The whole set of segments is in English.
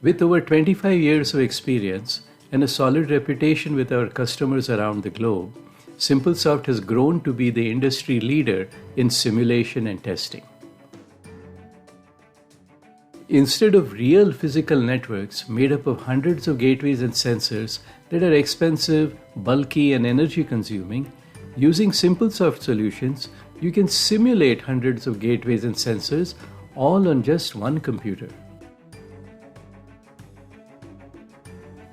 With over 25 years of experience and a solid reputation with our customers around the globe, SimpleSoft has grown to be the industry leader in simulation and testing. Instead of real physical networks made up of hundreds of gateways and sensors that are expensive, bulky, and energy consuming, using SimpleSoft solutions, you can simulate hundreds of gateways and sensors all on just one computer.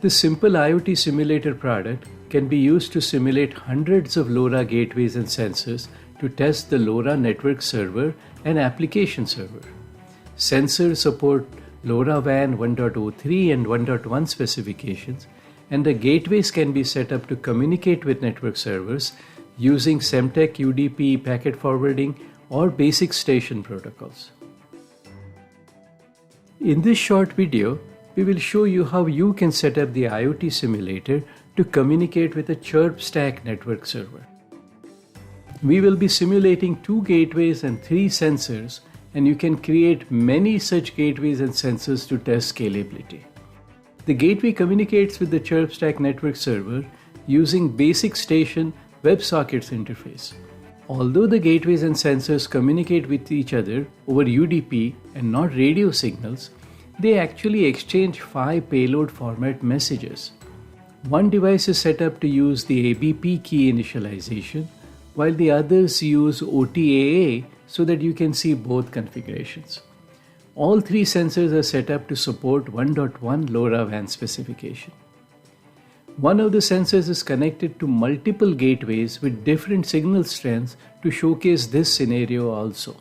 The simple IoT simulator product can be used to simulate hundreds of LoRa gateways and sensors to test the LoRa network server and application server. Sensors support LoRaWAN 1.03 and 1.1 specifications, and the gateways can be set up to communicate with network servers using Semtech UDP packet forwarding or basic station protocols. In this short video, we will show you how you can set up the IoT simulator to communicate with a ChirpStack network server. We will be simulating 2 gateways and 3 sensors, and you can create many such gateways and sensors to test scalability. The gateway communicates with the ChirpStack network server using basic station WebSockets interface. Although the gateways and sensors communicate with each other over UDP and not radio signals, they actually exchange 5 payload format messages. One device is set up to use the ABP key initialization, while the others use OTAA so that you can see both configurations. All 3 sensors are set up to support 1.1 LoRaWAN specification. One of the sensors is connected to multiple gateways with different signal strengths to showcase this scenario also.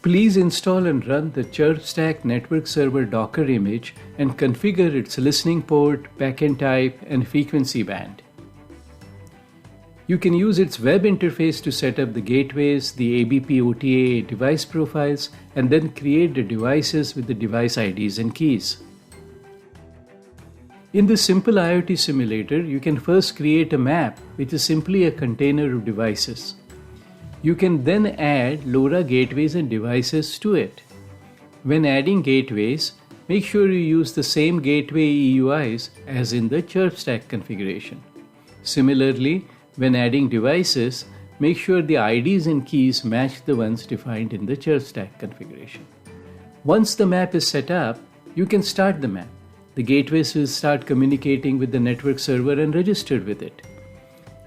Please install and run the ChirpStack network server Docker image and configure its listening port, backend type, and frequency band. You can use its web interface to set up the gateways, the ABP OTA device profiles, and then create the devices with the device IDs and keys. In the simple IoT simulator, you can first create a map, which is simply a container of devices. You can then add LoRa gateways and devices to it. When adding gateways, make sure you use the same gateway EUIs as in the ChirpStack configuration. Similarly, when adding devices, make sure the IDs and keys match the ones defined in the ChirpStack configuration. Once the map is set up, you can start the map. The gateways will start communicating with the network server and registered with it.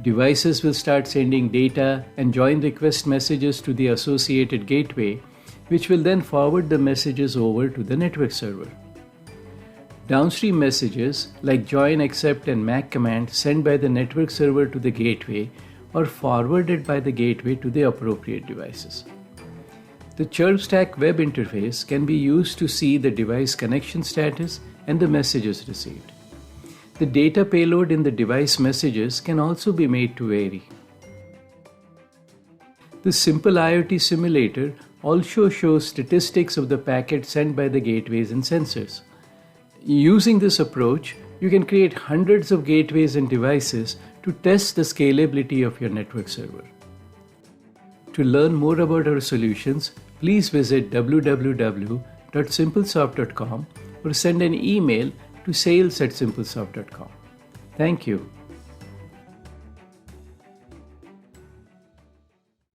Devices will start sending data and join request messages to the associated gateway, which will then forward the messages over to the network server. Downstream messages like join, accept, and MAC command sent by the network server to the gateway are forwarded by the gateway to the appropriate devices. The ChirpStack web interface can be used to see the device connection status and the messages received. The data payload in the device messages can also be made to vary. The simple IoT simulator also shows statistics of the packets sent by the gateways and sensors. Using this approach, you can create hundreds of gateways and devices to test the scalability of your network server. To learn more about our solutions, please visit www.simplesoft.com or send an email to sales@simplesoft.com. Thank you.